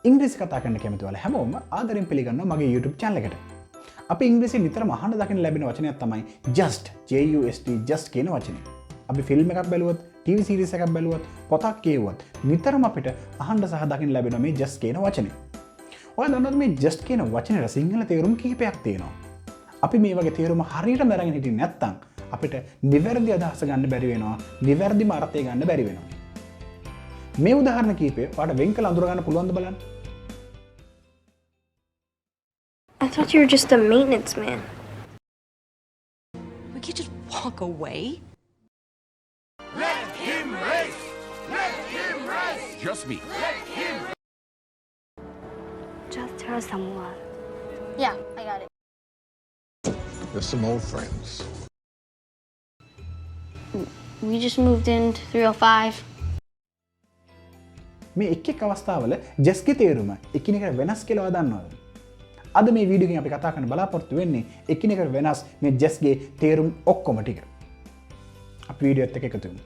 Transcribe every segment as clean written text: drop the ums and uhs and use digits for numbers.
ඉංග්‍රීසි කතා කරන්න කැමති ඔයාලා හැමෝම ආදරෙන් පිළිගන්නවා මගේ YouTube channel එකට. අපි ඉංග්‍රීසියෙන් නිතරම අහන්න දකින්න ලැබෙන වචනයක් තමයි just just කියන වචනේ. අපි ෆිල්ම් එකක් බැලුවොත්, TV series එකක් බැලුවොත්, පොතක් කියවුවත් නිතරම අපිට අහන්න සහ දකින්න ලැබෙන මේ just කියන වචනේ. ඔයාලා දන්නවද මේ just කියන වචනේට සිංහල තේරුම් කිහිපයක් තියෙනවා. අපි මේ වගේ තේරුම හරියටම අරගෙන හිටියේ නැත්නම් අපිට නිවැරදි අදහස ගන්න බැරි වෙනවා, නිවැරදිම අර්ථය ගන්න බැරි වෙනවා. මේ උදාහරණ කීපය ඔයාලට වෙන් කළ අඳුර ගන්න පුළුවන්ද බලන්න. I thought you were just a maintenance man. We could just walk away. Let him race! Let him race! Just me. Let him Just tell someone. Yeah, I got it. There's some old friends. We just moved into 305. මේ එක් අවස්ථාවල ජස්ගේ තේරුම එකිනෙකට වෙනස් කියලා දන්නවද? අද මේ වීඩියෝ එකෙන් අපි කතා කරන්න බලාපොරොත්තු වෙන්නේ එකිනෙකට වෙනස් මේ ජස්ගේ තේරුම් ඔක්කොම ටික. අපි වීඩියෝ එකත් එක්ක එකතු වෙමු.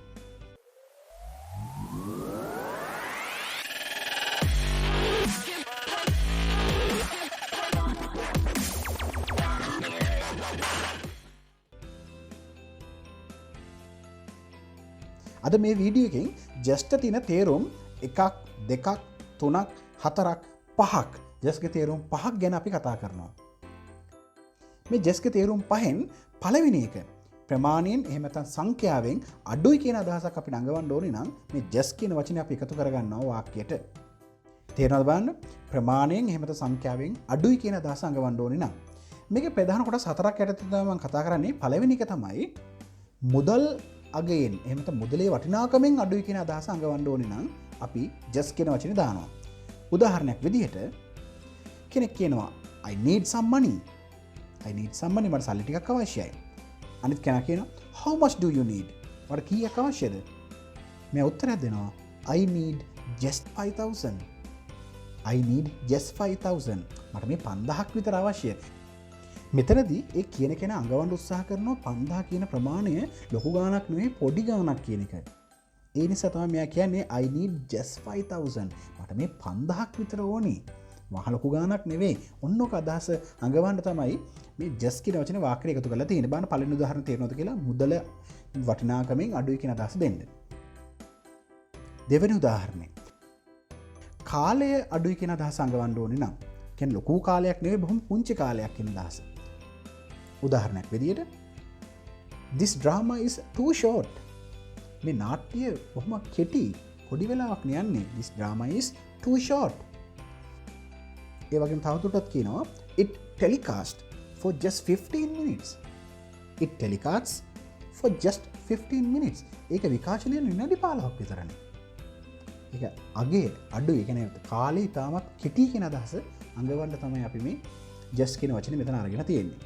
අද මේ වීඩියෝ එකෙන් ජස්ට තියෙන තේරුම් 1 2 3 4 5ක් ජස්ගේ තේරුම් 5ක් ගැන අපි කතා කරනවා. මේ ජස්ගේ තේරුම් 5න් පළවෙනි එක ප්‍රමාණයෙන් එහෙම නැත්නම් සංඛ්‍යාවෙන් අඩුයි කියන අදහසක් අපි නඟවන්න ඕනේ නම් මේ ජස් කියන වචනේ අපි එකතු කරගන්නවා වාක්‍යයට. තේරෙනවද බලන්න? ප්‍රමාණයෙන් එහෙම නැත්නම් සංඛ්‍යාවෙන් අඩුයි කියන අදහස අඟවන්න ඕනේ නම් මේකේ ප්‍රධාන කොටස් 4ක් යටතේ තමයි මම කතා කරන්නේ. පළවෙනි එක තමයි මුදල් අගයෙන් එහෙම නැත්නම් මුදලේ වටිනාකමෙන් අඩුයි කියන අදහස අඟවන්න ඕනේ නම් අපි just කියන වචනේ දානවා. උදාහරණයක් විදිහට කෙනෙක් කියනවා I need some money. I need some money මට සල්ලි ටිකක් අවශ්‍යයි. අනිත් කෙනා කියනවා how much do you need? මට කීයක් අවශ්‍යද? මම උත්තරයක් දෙනවා I need just 5000. I need just 5000. මට මේ 5000ක් විතර අවශ්‍යයි. මෙතනදී ඒ කියන කෙනා අඟවන්න උත්සාහ කරනවා 5000 කියන ප්‍රමාණය ලොකු ගාණක් නෙවෙයි පොඩි ගාණක් කියන එක. ඒ නිසා තමයි මෙයා කියන්නේ I need just 5000. මට මේ 5000ක් විතර ඕනේ. මහ ලොකු ගාණක් නෙවෙයි. ඔන්නෝක අදහස අඟවන්න තමයි මේ just කියන වචනේ වාක්‍යය එකතු කරලා තියෙන්නේ. බලන්න පළවෙනි උදාහරණ තේරෙනවද කියලා මුදල වටිනාකමෙන් අඩුයි කියන අදහස දෙන්න. දෙවෙනි උදාහරණය. කාලය අඩුයි කියන අදහස අඟවන්න ඕනේ නම් කියන්නේ ලොකු කාලයක් නෙවෙයි බොහොම පුංචි කාලයක් කියන අදහස. උදාහරණයක් විදිහට This drama is too short. මේ නාට්‍ය බොහොම කෙටි පොඩි වෙලාවක් යන්නේ. This drama is too short. ඒ වගේම තවදුරටත් කියනවා it telecast for just 15 minutes. It telecasts for just 15 minutes. ඒක විකාශනය විනාඩි 15ක් විතරනේ. ඒක අගේ අඩුයි. ඒ කියන්නේ කාලේ තාමත් කෙටි කියන අදහස අඟවන්න තමයි අපි මේ just කියන වචනේ මෙතන අරගෙන තියෙන්නේ.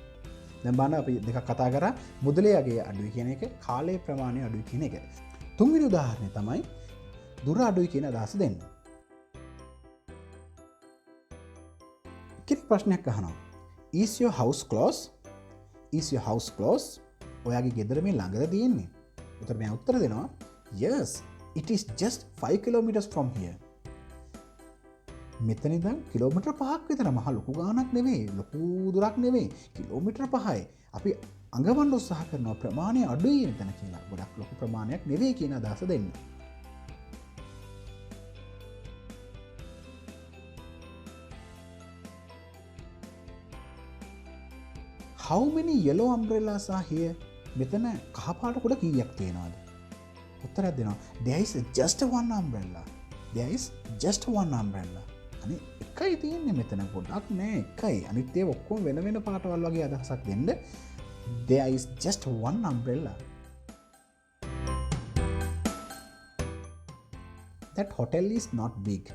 දැන් බලන්න අපි දෙකක් කතා කරා මුදලේ අගේ අඩුයි කියන එක, කාලේ ප්‍රමාණය අඩුයි කියන එක. තුන්වෙනි උදාහරණය තමයි දුර අඩුයි කියන අදහස දෙන්න. කෙනෙක් ප්‍රශ්නයක් අහනවා. Is your house close? Is your house close? ඔයාගේ ගෙදර මේ ළඟද තියෙන්නේ? උත්තර මම උත්තර දෙනවා. Yes, it is just 5 kilometers from here. මෙතන ඉඳන් කිලෝමීටර් 5ක් විතර මහ ලොකු ගාණක් නෙවෙයි, ලොකු දුරක් නෙවෙයි, කිලෝමීටර් 5යි. අපි අඟවන්න උත්සාහ කරනවා ප්‍රමාණය අඩුයි නේද කියලා. ගොඩක් ලොකු ප්‍රමාණයක් නෙවෙයි කියන අදහස දෙන්න. How many yellow umbrellas are here? මෙතන කහ පාට කුඩ කීයක් තියෙනවද? උත්තරයක් දෙනවා. There is just one umbrella. There is just one umbrella. අනේ එකයි තියෙන්නේ මෙතන පොඩක් නෑ එකයි. අනිත් ඒවා ඔක්කොම වෙන වෙන පාටවල් වගේ අදහසක් දෙන්න. There is just one umbrella. That hotel is not big.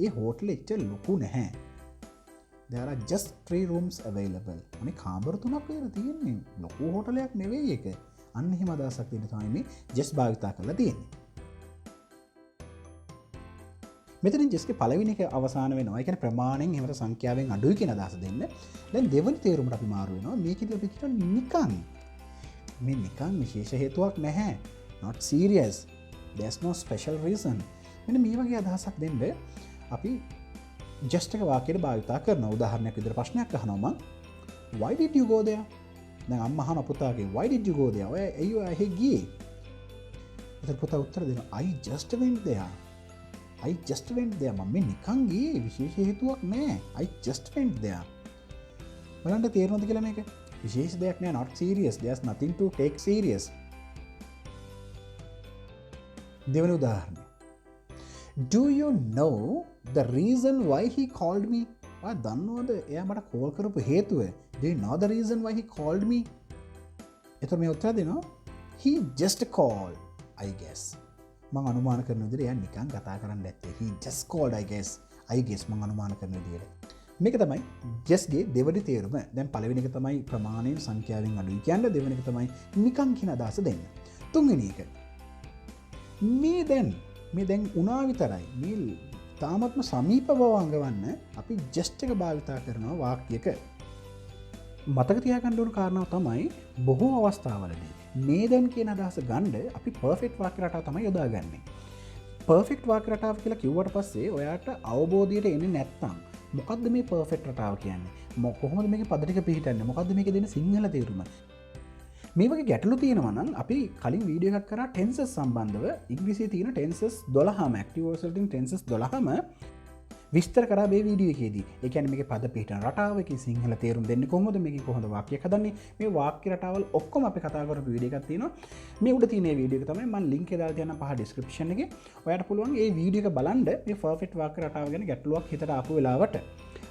A hotel එක ලොකු නැහැ. There are just 3 rooms available. අනේ කාමර 3ක් විතර තියෙන්නේ. ලොකු හෝටලයක් නෙවෙයි ඒක. අන්න එහෙම අදහසක් දෙන්න තමයි මේ just භාවිතා කරලා තියෙන්නේ. මෙතනින් ජස්ගේ පළවෙනි එක අවසාන වෙනවා. ඒ කියන්නේ ප්‍රමාණයෙන් එහෙම සංඛ්‍යාවෙන් අඩුයි කියන අදහස දෙන්න. දැන් දෙවෙනි තේරුමට අපි මාරු වෙනවා. මේකෙදි අපි කියනවා නිකන්. මේ නිකන් විශේෂ හේතුවක් නැහැ. Not serious. There's no special reason. මෙන්න මේ වගේ අදහසක් දෙන්න අපි just එක වාක්‍යයට භාවිතා කරනවා. උදාහරණයක් විදිහට ප්‍රශ්නයක් අහනවා මම why did you go there? දැන් අම්මා අහන පුතාගේ why did you go there? ඔය ඇයි ගියේ? එතකොට පුතා උත්තර දෙනවා I just went there. I just went there. මම නිකන් ගියේ විශේෂ හේතුවක් නැහැ. I just went there. බලන්න තේරෙනවද කියලා මේක? විශේෂ දෙයක් නෑ, not serious. There's nothing to take serious. දෙවන උදාහරණය. Do you know the reason why he called me? ඔයා දන්නවද එයා මට කෝල් කරපු හේතුව? Do you know the reason why he called me? එතකොට මේ උත්තර දෙනවා he just called, I guess. මම අනුමාන කරන විදිහට එයා නිකන් කතා කරන්න ඇත්තේ. He just called, I guess මම අනුමාන කරන විදිහට. මේක තමයි just ගේ දෙවනි තේරුම. දැන් පළවෙනි එක තමයි ප්‍රමාණයෙන් සංඛ්‍යාවෙන් අඩුයි කියන්නේ. දෙවෙනි එක තමයි නිකන් කියන අදහස දෙන්න. තුන්වෙනි එක මේ දැන් උනා විතරයි. මේ තාමත්ම සමීප බව අඟවන්න අපි just එක භාවිතා කරනවා වාක්‍යයක. මතක තියාගන්න ඕන කාරණාව තමයි බොහෝ අවස්ථාවලදී මේ දැන් කියන අදහස ගන්න අපි perfect වාක්‍ය රටාව තමයි යොදාගන්නේ. perfect වාක්‍ය රටාව කියලා කිව්වට පස්සේ ඔයාට අවබෝධයට එන්නේ නැත්නම් මොකද්ද මේ perfect රටාව කියන්නේ? කොහොමද මේකේ පද ටික පිළිහිටන්නේ? මොකද්ද මේකේ දෙන සිංහල තේරුම? මේ වගේ ගැටලු තියෙනවා නම් අපි කලින් වීඩියෝ එකක් කරා tenses සම්බන්ධව ඉංග්‍රීසියේ තියෙන tenses 12ම active voice වලින් tenses 12ම විස්තර කරා මේ වීඩියෝ එකේදී. ඒ කියන්නේ මේකේ පද පිළිහිටන රටාව, ඒකේ සිංහල තේරුම් දෙන්නේ කොහොමද? මේකේ කොහොමද වාක්‍යයක් හදන්නේ? මේ වාක්‍ය රටාවල් ඔක්කොම අපි කතා කරපු වීඩියෝ එකක් තියෙනවා. මේ උඩ තියෙන වීඩියෝ එක තමයි මම link එක දාලා තියන්නම් පහ description එකේ. ඔයාලට පුළුවන් මේ වීඩියෝ එක බලන්න මේ perfect වාක්‍ය රටාව ගැන ගැටලුවක් හිතට ආපු වෙලාවට.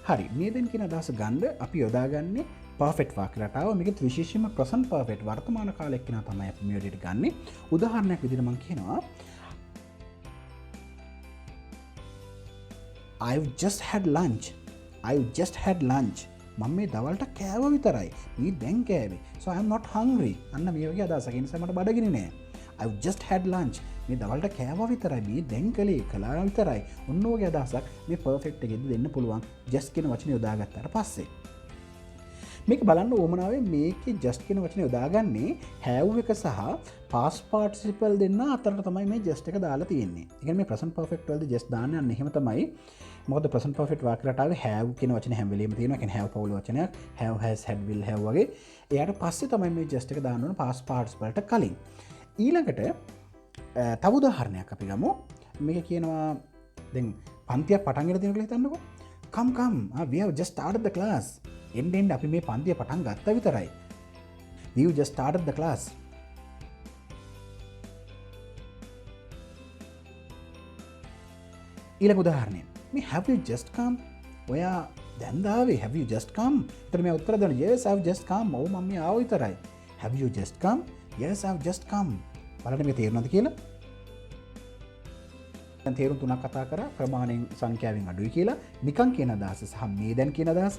හරි, මේ දෙන්න කියන අදහස ගන්න අපි යොදාගන්නේ perfect වාක්‍ය රටාව. මේකෙත් විශේෂයෙන්ම present perfect වර්තමාන කාලයක් කියන තමයි අපි මේ විදිහට ගන්නෙ. උදාහරණයක් විදිහට මම කියනවා I've just had lunch. මම මේ දවල්ට කෑව විතරයි. මේ දැන් කෑවේ. So I'm not hungry. අන්න මේ වගේ අදහසක්. ඒ නිසා මට බඩගිනි නෑ. I've just had lunch. මේ දවල්ට කෑව විතරයි. මේ දැන් කළා විතරයි. ඔන්න ඔයගේ අදහසක් මේ perfect එකෙදි දෙන්න පුළුවන්. just කියන වචනේ යොදාගත්තාට පස්සේ. මේක බලන්න ඕමනාවේ මේකේ just කියන වචනේ යොදාගන්නේ have එක සහ past participle දෙන්න අතරට තමයි මේ just එක දාලා තියෙන්නේ. ඒ කියන්නේ මේ present perfect වලදී just දාන්න යන්නේ එහෙම තමයි. මොකද present perfect වාක්‍ය රටාවේ have කියන වචනේ හැම වෙලෙම තියෙනවා. ඒ කියන්නේ have පවුල වචනයක්. have, has, had, will, have වගේ. එයාට පස්සේ තමයි මේ just එක දාන්න ඕන past participle වලට කලින්. ඊළඟට තව උදාහරණයක් අපි ගමු. මේක කියනවා දැන් පන්තියක් පටන් ගන්න තියෙනවා කියලා හිතන්නකෝ. come we have just started the class. එන්න අපි මේ පන්තිය පටන් ගත්තා විතරයි. We have just started the class. ඊළඟ උදාහරණය. මේ have you just come? ඔයා දැන් ආවේ? have you just come? එතන මේ උත්තර දෙන්න yes I have just come. ඔව් මම මේ ආව විතරයි. have you just come? yes I have just come. බලන්න මේ තේරුණාද කියලා? දැන් තේරුම් තුනක් කතා කරා. ප්‍රමාණයෙන් සංඛ්‍යාවෙන් අඩුයි කියලා, නිකන් කියන අදහස සහ මේ දැන් කියන අදහස.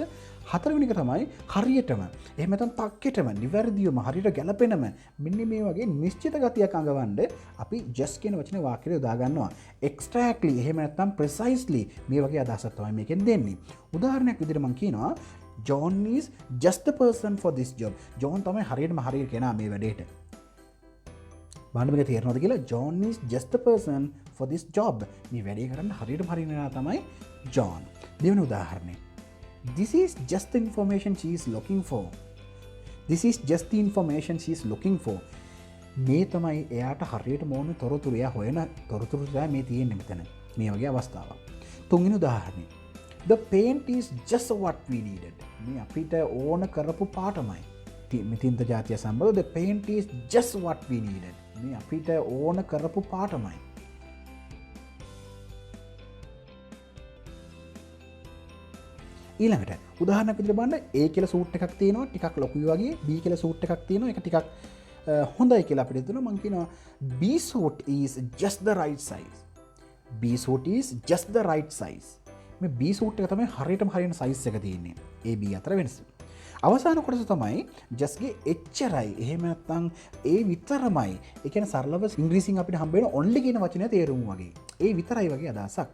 හතරවෙනි එක තමයි හරියටම. එහෙම නැත්නම් තක්කෙටම, නිවැරදිවම, හරියට ගැලපෙනම මෙන්න මේ වගේ නිශ්චිත ගතියක් අඟවන්න අපි just කියන වචනේ වාක්‍යයට යොදා ගන්නවා. exactly එහෙම නැත්නම් precisely මේ වගේ අදහසක් තමයි මේකෙන් දෙන්නේ. උදාහරණයක් විදිහට මම කියනවා John is just the person for this job. John තමයි හරියටම හරිය කෙනා මේ වැඩේට. බලන්න මේක තේරෙනවද කියලා? John is just the person for this job. මේ වැඩේ කරන්න හරියටම හරිය කෙනා තමයි John. දෙවෙනි උදාහරණය. This is just the information she is looking for. This is just the information she is looking for. මේ තමයි එයාට හරියටම ඕන තොරතුරු. එයා හොයන තොරතුරු තමයි මේ තියෙන්නේ මෙතන. මේ වගේ අවස්ථාවක්. තුන්වෙනි උදාහරණය. The paint is just what we needed. මේ අපිට ඕන කරපු පාටමයි. මිතින්ත ජාතිය සම්බන්ධ the paint is just what we needed. මේ අපිට ඕන කරපු පාටමයි. ඊළඟට උදාහරණයක් විදිහට බලන්න A කියලා සූට් එකක් තියෙනවා ටිකක් ලොකුයි වගේ, B කියලා සූට් එකක් තියෙනවා ඒක ටිකක් හොඳයි කියලා අපිට හිතෙනවා. මම කියනවා B suit is just the right size. B suit is just the right size. මේ B suit එක තමයි හරියටම හරියන size එක තියෙන්නේ. A B අතර වෙනස. අවසාන කොටස තමයි just ගේ එච්චරයි. එහෙම නැත්නම් ඒ විතරමයි. ඒ කියන්නේ සරලව ඉංග්‍රීසියෙන් අපිට හම්බ වෙන only කියන වචනේ තේරුම වගේ. ඒ විතරයි වගේ අදහසක්.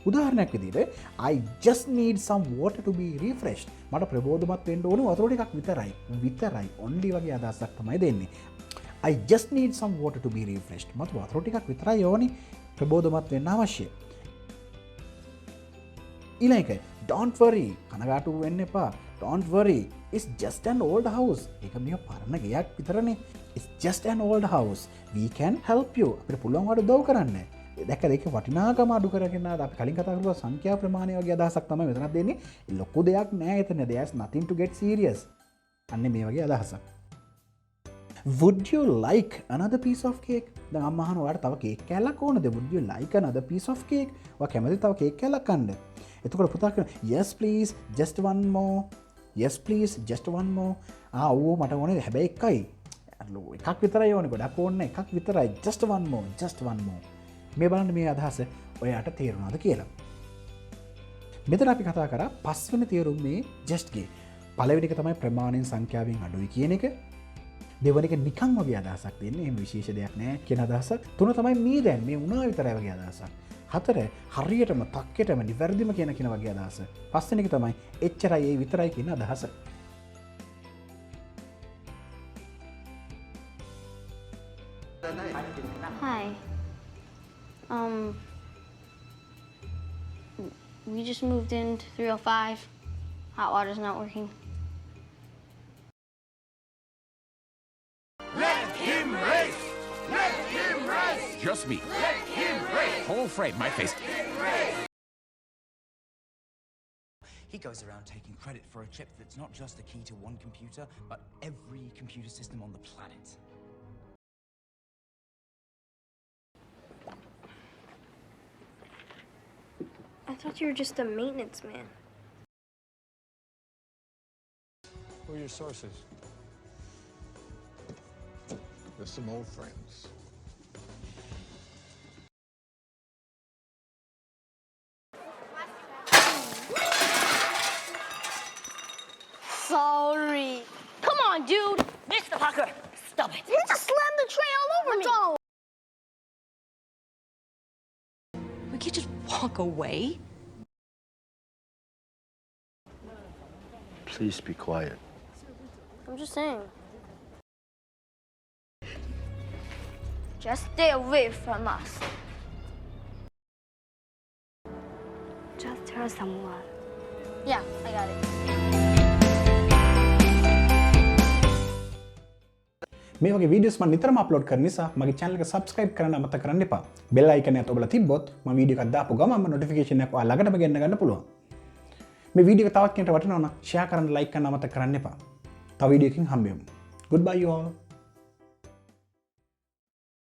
උදාහරණයක් විදිහට I just need some water to be refreshed. මට ප්‍රබෝධමත් වෙන්න ඕනේ වතුර ටිකක් විතරයි. only වගේ අදහසක් තමයි දෙන්නේ. I just need some water to be refreshed. මට වතුර ටිකක් විතරයි ඕනේ ප්‍රබෝධමත් වෙන්න අවශ්‍යයි. ඊළඟ එක don't worry කනගාටු වෙන්න එපා. don't worry it's just an old house. ඒක මිය පරණ ගෙයක් විතරනේ. it's just an old house. we can help you. අපිට පුළුවන් වඩ උදව් කරන්න. දැක්කද ඒක වටිනාකම අඩු කරගෙන අපි කලින් කතා කරපුවා සංඛ්‍යා ප්‍රමාණය වගේ අදහසක් තමයි මෙතනත් දෙන්නේ. ලොකු දෙයක් නෑ එතන. there's nothing to get serious. අන්න මේ වගේ අදහසක්. would you like another piece of cake? දැන් අම්මා අහනවා ඔයාලට තව කේක් කෑල්ලක් ඕනද? would you like another piece of cake? ඔයා කැමතිද තව කේක් කෑල්ලක් කන්න? එතකොට පුතා කියනවා yes please just one more. yes please just one more. ඔව් මට ඕනේ හැබැයි එකයි. එකක් විතරයි ඕනේ. ගොඩක් ඕනේ එකක් විතරයි. just one more. just one more. මේ බලන්න මේ අදහස ඔයාට තේරුණාද කියලා. මෙතන අපි කතා කරා පස්වෙනි තේරුම් මේ just ගේ. පළවෙනි එක තමයි ප්‍රමාණයෙන් සංඛ්‍යාවෙන් අඩුයි කියන එක. දෙවන එක නිකන් වගේ අදහසක් දෙන්නේ. එහෙම විශේෂ දෙයක් නෑ කියන අදහසක්. තුන තමයි මේ දැන් මේ වුණා විතරයි වගේ අදහසක්. හතර හරියටම තක්කෙටම නිවැරදිම කියන වගේ අදහස. පස්වෙනි එක තමයි එච්චරයි ඒ විතරයි කියන අදහස. Hi. We just moved into 305. Hot water's not working. Let him race! Let him race! Just me. Let him race! Whole frame, my face. He goes around taking credit for a chip that's not just the key to one computer, but every computer system on the planet. I thought you were just a maintenance man. Who are your sources? They're some old friends. Sorry. Come on, dude. Mr. Parker, stop it. You just slammed the tray all over me. We can't just walk away. Please be quiet. I'm just saying. Just stay away from us. Just tell someone. Yeah, I got it. මේ වගේ videos මම නිතරම upload කරන නිසා මගේ channel එක subscribe කරන්න අමතක කරන්න එපා. bell icon එකත් ඔබලා තිබ්බොත් මම වීඩියෝ එකක් දාපු ගමන්ම notification එකක් ඔයා ළඟටම ගෙන්න ගන්න පුළුවන්. මේ වීඩියෝ එක තවත් කෙනෙක්ට වටිනවා නම් share කරන්න like කරන්න අමතක කරන්න එපා. තව වීඩියෝ එකකින් හම්බෙමු. goodbye you all.